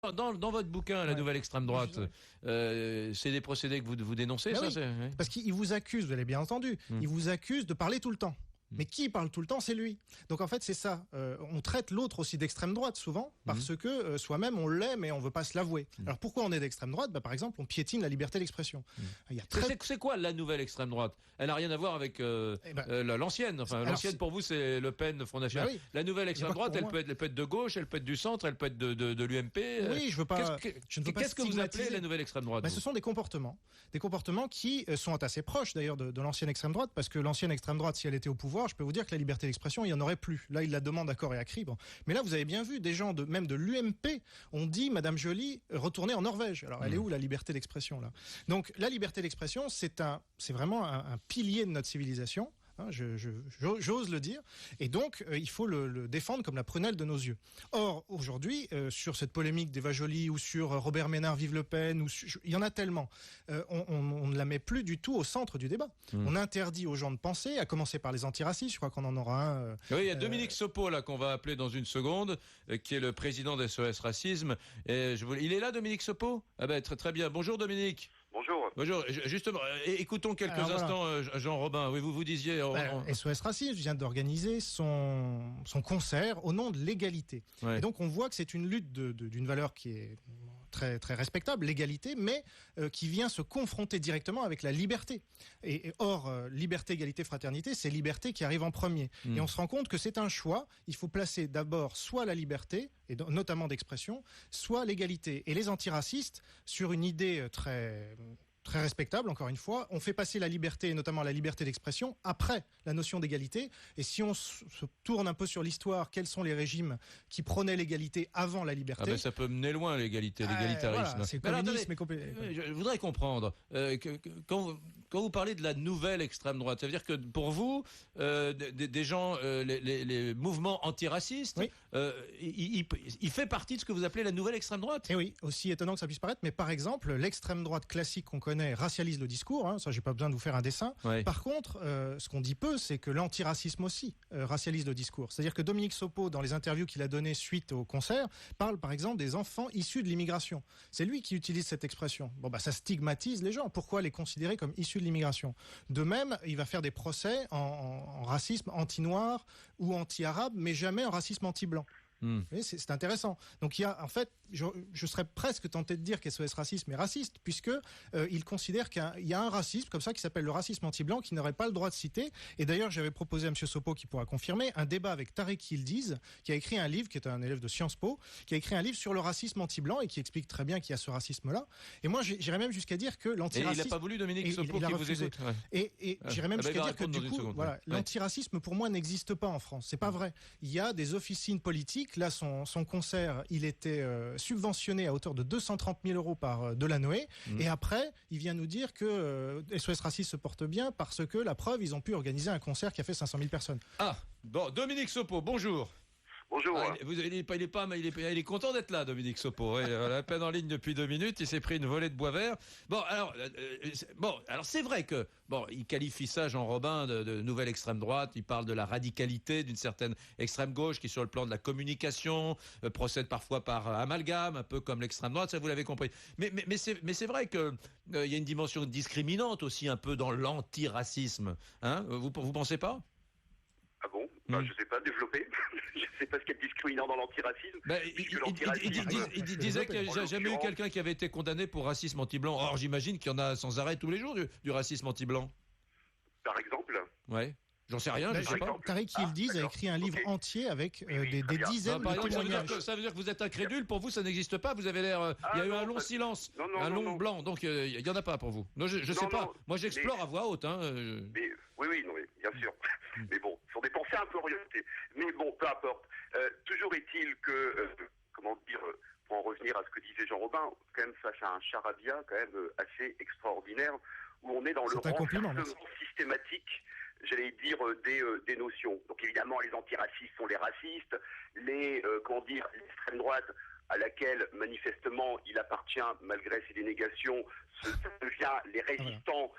Dans votre bouquin, La Nouvelle Extrême Droite, c'est des procédés que vous dénoncez, Ben ça oui, parce qu'il vous accuse, vous l'avez bien entendu, il vous accuse de parler tout le temps. Mais qui parle tout le temps, c'est lui. Donc en fait, c'est ça. On traite l'autre aussi d'extrême droite souvent parce que soi-même on l'est, mais on veut pas se l'avouer. Alors pourquoi on est d'extrême droite ? Par exemple, on piétine la liberté d'expression. C'est quoi la nouvelle extrême droite ? Elle n'a rien à voir avec l'ancienne. Enfin, l'ancienne pour vous, c'est Le Pen, Front National. Oui. La nouvelle extrême droite, elle peut être de gauche, elle peut être du centre, elle peut être de l'UMP. Oui, je ne veux pas. Qu'est-ce que vous appelez la nouvelle extrême droite ? Ce sont des comportements qui sont assez proches d'ailleurs de l'ancienne extrême droite, parce que l'ancienne extrême droite, si elle était au pouvoir, je peux vous dire que la liberté d'expression, il n'y en aurait plus. Là, il la demande à corps et à cri. Bon. Mais là, vous avez bien vu, des gens même de l'UMP ont dit, Madame Joly, retournez en Norvège. Alors, elle est où la liberté d'expression, là ? Donc, la liberté d'expression, c'est vraiment un pilier de notre civilisation. J'ose le dire, et donc il faut le défendre comme la prunelle de nos yeux. Or, aujourd'hui, sur cette polémique d'Eva Joly ou sur Robert Ménard vive Le Pen, il y en a tellement, on ne la met plus du tout au centre du débat. On interdit aux gens de penser, à commencer par les antiracistes, je crois qu'on en aura un... Oui, il y a Dominique Sopo, là, qu'on va appeler dans une seconde, qui est le président de SOS Racisme. Il est là, Dominique Sopo ? Ah ben, très, très bien. Bonjour, Dominique. Bonjour. Bonjour. Justement, écoutons quelques instants Jean Robin. Oui, vous disiez... SOS Racisme vient d'organiser son concert au nom de l'égalité. Ouais. Et donc, on voit que c'est une lutte d'une valeur qui est très, très respectable, l'égalité, mais qui vient se confronter directement avec la liberté. Or, liberté, égalité, fraternité, c'est liberté qui arrive en premier. Et on se rend compte que c'est un choix. Il faut placer d'abord soit la liberté, et notamment d'expression, soit l'égalité. Et les antiracistes, sur une idée très respectable, encore une fois, on fait passer la liberté, et notamment la liberté d'expression, après la notion d'égalité. Et si on se tourne un peu sur l'histoire, quels sont les régimes qui prônaient l'égalité avant la liberté ? Ah ben ça peut mener loin, l'égalitarisme. Voilà, c'est communisme. Je voudrais comprendre, quand vous parlez de la nouvelle extrême droite, ça veut dire que pour vous, des gens, les mouvements antiracistes, oui. Il fait partie de ce que vous appelez la nouvelle extrême droite ? Et oui, aussi étonnant que ça puisse paraître, mais par exemple, l'extrême droite classique qu'on connaît racialise le discours, ça j'ai pas besoin de vous faire un dessin. Ouais. Par contre, ce qu'on dit peu, c'est que l'antiracisme aussi racialise le discours. C'est-à-dire que Dominique Sopo, dans les interviews qu'il a données suite au concert, parle par exemple des enfants issus de l'immigration. C'est lui qui utilise cette expression. Ça stigmatise les gens. Pourquoi les considérer comme issus de l'immigration ? De même, il va faire des procès en racisme anti-noir ou anti-arabe, mais jamais en racisme anti-blanc. C'est intéressant. Donc il y a, en fait, je serais presque tenté de dire qu'SOS Racisme est raciste, puisque il considère qu'il y a un racisme comme ça qui s'appelle le racisme anti-blanc, qui n'aurait pas le droit de citer. Et d'ailleurs, j'avais proposé à M. Sopo, qui pourra confirmer, un débat avec Tariq Yildiz, qui a écrit un livre, qui est un élève de Sciences Po, qui a écrit un livre sur le racisme anti-blanc et qui explique très bien qu'il y a ce racisme-là. Et moi, j'irais même jusqu'à dire que l'antiracisme... Et il n'a pas voulu, Dominique Sopo, qui vous écoute. Ouais. Et j'irais même jusqu'à dire que du coup, l'antiracisme pour moi n'existe pas en France. C'est pas vrai. Il y a des officines politiques. Là, son concert, il était subventionné à hauteur de 230 000 euros par Delanoë. Et après, il vient nous dire que SOS Racisme se porte bien parce que, la preuve, ils ont pu organiser un concert qui a fait 500 000 personnes. Ah, bon, Dominique Sopo, bonjour. Bonjour. Il est content d'être là, Dominique Sopo. À peine en ligne depuis 2 minutes, il s'est pris une volée de bois vert. Alors c'est vrai que il qualifie ça, Jean Robin, de nouvelle extrême droite. Il parle de la radicalité d'une certaine extrême gauche qui, sur le plan de la communication, procède parfois par amalgame, un peu comme l'extrême droite. Ça, vous l'avez compris. Mais c'est vrai que il y a une dimension discriminante aussi un peu dans l'antiracisme. Hein, vous pensez pas ? Ah bon ? Je sais pas, développer. Je sais pas ce qu'il y a de discriminant dans l'antiracisme. Il disait qu'il n'y a jamais eu quelqu'un qui avait été condamné pour racisme anti-blanc. Or, j'imagine qu'il y en a sans arrêt tous les jours du racisme anti-blanc. Par exemple ? Ouais. J'en sais rien, je sais pas. Tariq Yildiz a écrit un livre entier avec des dizaines de témoignages. Ça veut dire que vous êtes incrédule, pour vous ça n'existe pas, vous avez l'air... Il y a eu un long silence, un long blanc, donc il n'y en a pas pour vous. Non, je sais pas, moi j'explore à voix haute. Oui, bien sûr. Mais bon, ce sont des pensées un peu orientées. Mais bon, peu importe. Toujours est-il que, pour en revenir à ce que disait Jean Robin, quand même face à un charabia quand même assez extraordinaire, où on est dans le renversement systématique, j'allais dire, des notions. Donc évidemment, les antiracistes sont les racistes, l'extrême droite, à laquelle manifestement il appartient malgré ses dénégations, ça devient les résistants,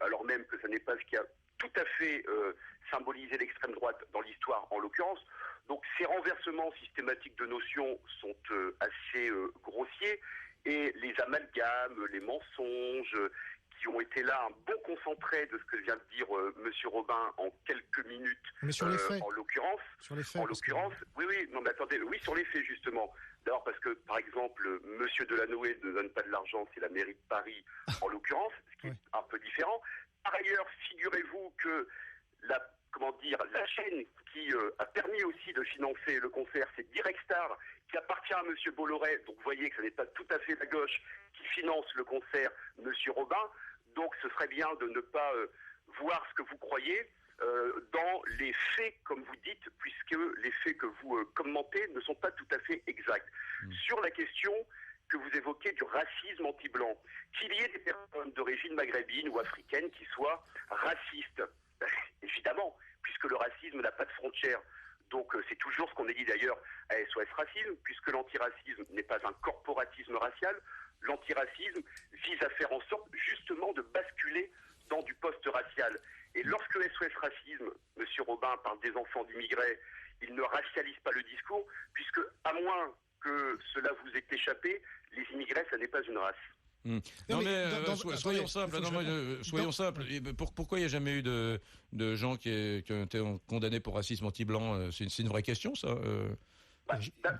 alors même que ça n'est pas ce qu'il y a tout à fait symboliser l'extrême droite dans l'histoire en l'occurrence. Donc ces renversements systématiques de notions sont assez grossiers et les amalgames, les mensonges qui ont été là un bon concentré de ce que vient de dire Monsieur Robin en quelques minutes. Mais sur les faits. En l'occurrence, oui, non mais attendez, oui sur les faits justement. D'abord parce que par exemple Monsieur Delanoë ne donne pas de l'argent, c'est la mairie de Paris en l'occurrence, ce qui est un peu différent. Par ailleurs, figurez-vous que la chaîne qui a permis aussi de financer le concert, c'est Direct Star, qui appartient à Monsieur Bolloré. Donc vous voyez que ce n'est pas tout à fait la gauche qui finance le concert Monsieur Robin. Donc ce serait bien de ne pas voir ce que vous croyez dans les faits, comme vous dites, puisque les faits que vous commentez ne sont pas tout à fait exacts. Sur la question que vous évoquez du racisme anti-blanc, qu'il y ait des personnes d'origine maghrébine ou africaine qui soient racistes, évidemment, puisque le racisme n'a pas de frontières. Donc c'est toujours ce qu'on a dit d'ailleurs à SOS Racisme, puisque l'antiracisme n'est pas un corporatisme racial. L'antiracisme vise à faire en sorte justement de basculer dans du post-racial. Et lorsque SOS Racisme, M. Robin, parle des enfants d'immigrés, il ne racialise pas le discours, puisque à moins que cela vous ait échappé, les immigrés, ça n'est pas une race. Non mais soyons simples. Soyons simples. Pourquoi il n'y a jamais eu de gens qui ont été condamnés pour racisme anti-blanc? C'est une vraie question, ça.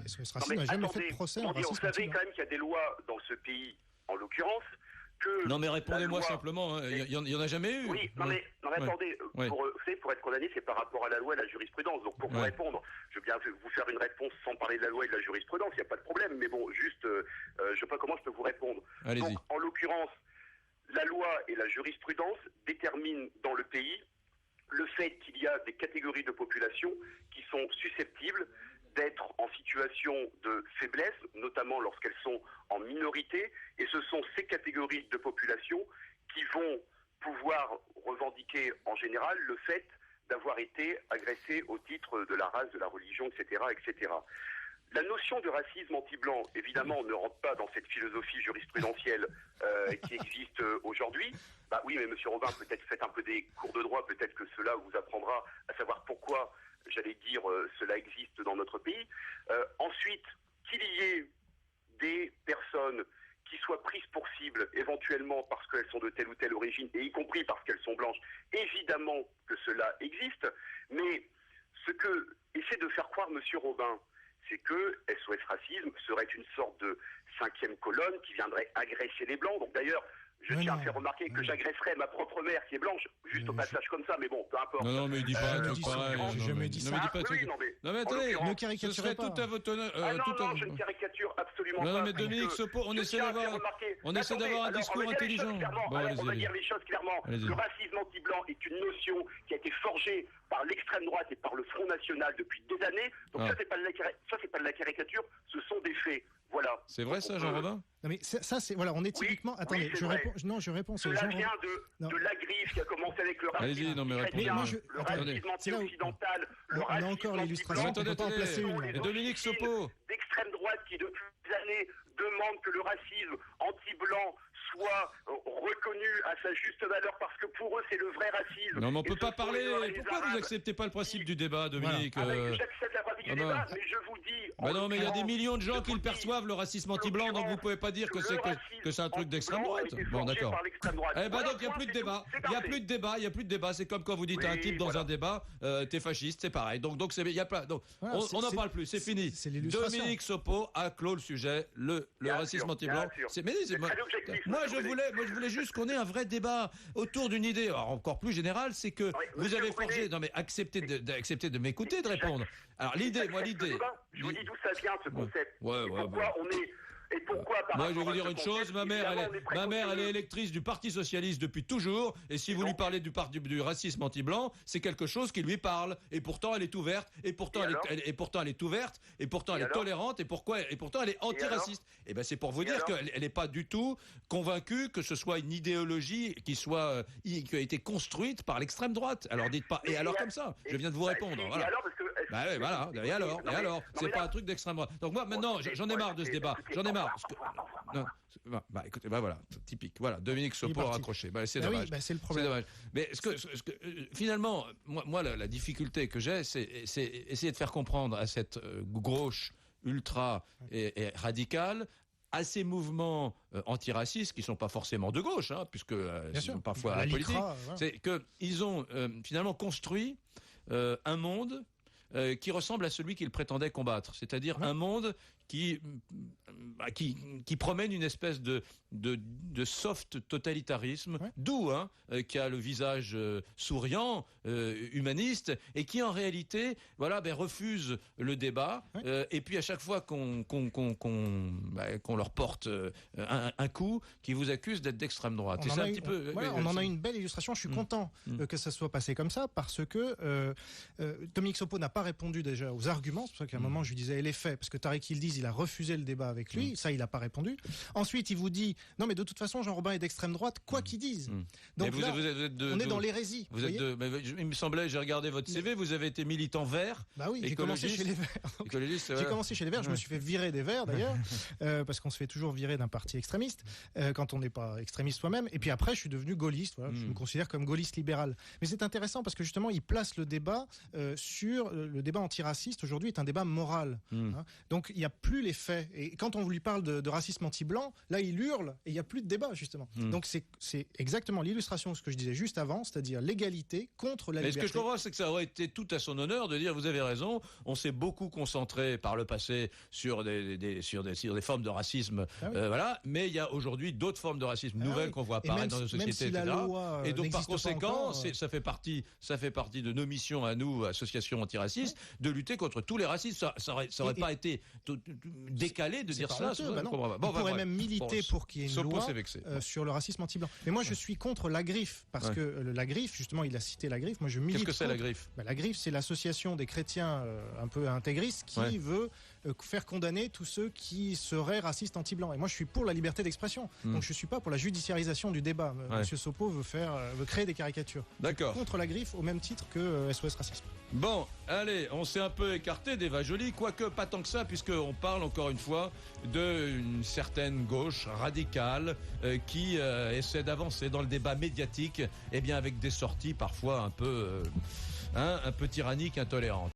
SOS Racisme n'a jamais fait de procès en racisme. Vous savez quand même qu'il y a des lois dans ce pays, en l'occurrence, que... Non mais répondez-moi simplement, il y en a jamais eu. Oui, non mais attendez, pour être condamné, c'est par rapport à la loi et la jurisprudence. Donc pour vous répondre, je veux bien vous faire une réponse sans parler de la loi et de la jurisprudence, il n'y a pas de problème. Mais bon, juste, je ne sais pas comment je peux vous répondre. Allez-y. Donc en l'occurrence, la loi et la jurisprudence déterminent dans le pays le fait qu'il y a des catégories de population qui sont susceptibles d'être en situation de faiblesse, notamment lorsqu'elles sont en minorité, et ce sont ces catégories de population qui vont pouvoir revendiquer en général le fait d'avoir été agressées au titre de la race, de la religion, etc., etc. La notion de racisme anti-blanc, évidemment, ne rentre pas dans cette philosophie jurisprudentielle qui existe aujourd'hui. Bah oui, mais Monsieur Robin, peut-être faites un peu des cours de droit, peut-être que cela vous apprendra à savoir pourquoi, j'allais dire, cela existe dans notre pays. Ensuite, qu'il y ait des personnes qui soient prises pour cible, éventuellement parce qu'elles sont de telle ou telle origine, et y compris parce qu'elles sont blanches, évidemment que cela existe, mais ce que essaie de faire croire Monsieur Robin, c'est que SOS Racisme serait une sorte de 5e colonne qui viendrait agresser les Blancs. Donc d'ailleurs, je tiens à faire remarquer que j'agresserais ma propre mère qui est blanche, juste au passage comme ça, mais bon, peu importe. Non, mais il dit pas tout pareil. J'ai jamais dit ça. Non, mais attendez, ne caricaturez pas. Tout à votre honneur. Non, je ne caricature absolument pas. Non, mais Dominique Sopo, on essaie d'avoir un discours intelligent. On va dire les choses clairement. Le racisme anti-blanc est une notion qui a été forgée par l'extrême droite et par le Front National depuis des années. Donc ça, c'est pas de la caricature, ce sont des faits. Voilà. C'est vrai ça, Jean Robin? Non mais ça c'est voilà, on est typiquement. Attendez, je réponds. Non, je réponds. Cela vient de la griffe qui a commencé avec le racisme chrétien, le racisme anti-occidental, le racisme encore l'illustration. Attendez, Dominique Sopo. D'extrême droite qui depuis des années demande que le racisme anti-blanc soit reconnu à sa juste valeur parce que pour eux c'est le vrai racisme. Non mais on peut pas parler. Pourquoi vous acceptez pas le principe du débat, Dominique? J'accepte la pratique du débat, mais je vous dis. Non mais il y a des millions de gens qui le perçoivent, le racisme anti-blanc, donc vous pouvez pas dire que c'est un truc d'extrême droite. Bon d'accord. Eh ben donc il y a plus de débat. Il y a plus de débat. C'est comme quand vous dites à un type dans un débat, t'es fasciste, c'est pareil. Donc c'est il y a pas. Donc on n'en parle plus, c'est fini. Dominique Sopo a clos le sujet, le racisme anti-blanc. Moi je voulais juste qu'on ait un vrai débat autour d'une idée encore plus générale, c'est que vous avez forgé. Non mais acceptez de m'écouter, de répondre. Alors l'idée. Je vous dis d'où ça vient ce concept. Pourquoi on est. Et pourquoi moi, je vais vous dire une chose, ma mère, elle est électrice du Parti Socialiste depuis toujours, et si vous lui parlez du racisme anti-blanc, c'est quelque chose qui lui parle, et pourtant elle est ouverte, et pourtant elle est ouverte, et pourtant elle est tolérante, et pourtant elle est antiraciste. Et ben c'est pour vous dire qu'elle n'est pas du tout convaincue que ce soit une idéologie qui a été construite par l'extrême droite. Alors dites pas, et alors comme ça, je viens de vous répondre. Voilà. Et alors, c'est pas un truc d'extrême droite. Donc moi maintenant, j'en ai marre de ce débat. J'en ai marre. non. Écoutez, voilà, typique. Voilà, Dominique Sopo a raccroché. C'est dommage. Oui, c'est le problème. C'est dommage. Mais finalement, moi, la difficulté que j'ai, c'est essayer de faire comprendre à cette gauche ultra et radicale, à ces mouvements antiracistes qui sont pas forcément de gauche, puisque ils sont parfois apolitiques, c'est qu'ils ont finalement construit un monde qui ressemble à celui qu'ils prétendaient combattre, c'est-à-dire un monde qui promène une espèce de soft totalitarisme, doux, qui a le visage souriant, humaniste, et qui en réalité, refuse le débat. Et puis à chaque fois qu'on leur porte un coup, qui vous accuse d'être d'extrême droite. On en a une belle illustration. Je suis content que ça soit passé comme ça, parce que Dominique Sopo n'a pas répondu déjà aux arguments. C'est pour ça qu'à un moment je lui disais les faits, parce que Tarek Yildiz, il a refusé le débat avec lui, ça il n'a pas répondu. Ensuite il vous dit non mais de toute façon Jean Robin est d'extrême droite, quoi qu'ils disent. Donc vous êtes on est dans l'hérésie. Il me semblait, j'ai regardé votre CV, vous avez été militant vert. Bah oui, j'ai commencé chez les Verts. J'ai commencé chez les Verts, je me suis fait virer des Verts d'ailleurs, parce qu'on se fait toujours virer d'un parti extrémiste quand on n'est pas extrémiste soi-même. Et puis après je suis devenu gaulliste, je me considère comme gaulliste libéral. Mais c'est intéressant parce que justement il place le débat sur le débat antiraciste aujourd'hui est un débat moral. Donc il n'y a plus les faits. Et quand on lui parle de racisme anti-blanc, là il hurle et il n'y a plus de débat justement. Donc c'est exactement l'illustration de ce que je disais juste avant, c'est-à-dire l'égalité contre la liberté. Ce que je comprends, c'est que ça aurait été tout à son honneur de dire vous avez raison, on s'est beaucoup concentré par le passé sur des formes de racisme, mais il y a aujourd'hui d'autres formes de racisme nouvelles qu'on voit apparaître dans nos sociétés, etc. Et donc par conséquent, ça fait partie de nos missions à nous, associations antiracistes, de lutter contre tous les racismes. Ça aurait pas été décalé de dire ça. On pourrait même militer pour qu'il y ait une loi sur le racisme anti-blanc. Mais moi, je suis contre la Griffe, parce que la Griffe, justement, il a cité la Griffe. Moi, je milite. Qu'est-ce que c'est la Griffe ? La Griffe, c'est l'association des chrétiens un peu intégristes qui veut faire condamner tous ceux qui seraient racistes anti-blancs. Et moi, je suis pour la liberté d'expression. Donc, je suis pas pour la judiciarisation du débat. Monsieur Sopo veut créer des caricatures. D'accord. Contre la Griffe, au même titre que SOS Racisme. Bon, allez, on s'est un peu écarté d'Eva Joly, quoique pas tant que ça, puisqu'on parle encore une fois d'une certaine gauche radicale qui essaie d'avancer dans le débat médiatique, avec des sorties parfois un peu tyranniques, intolérantes.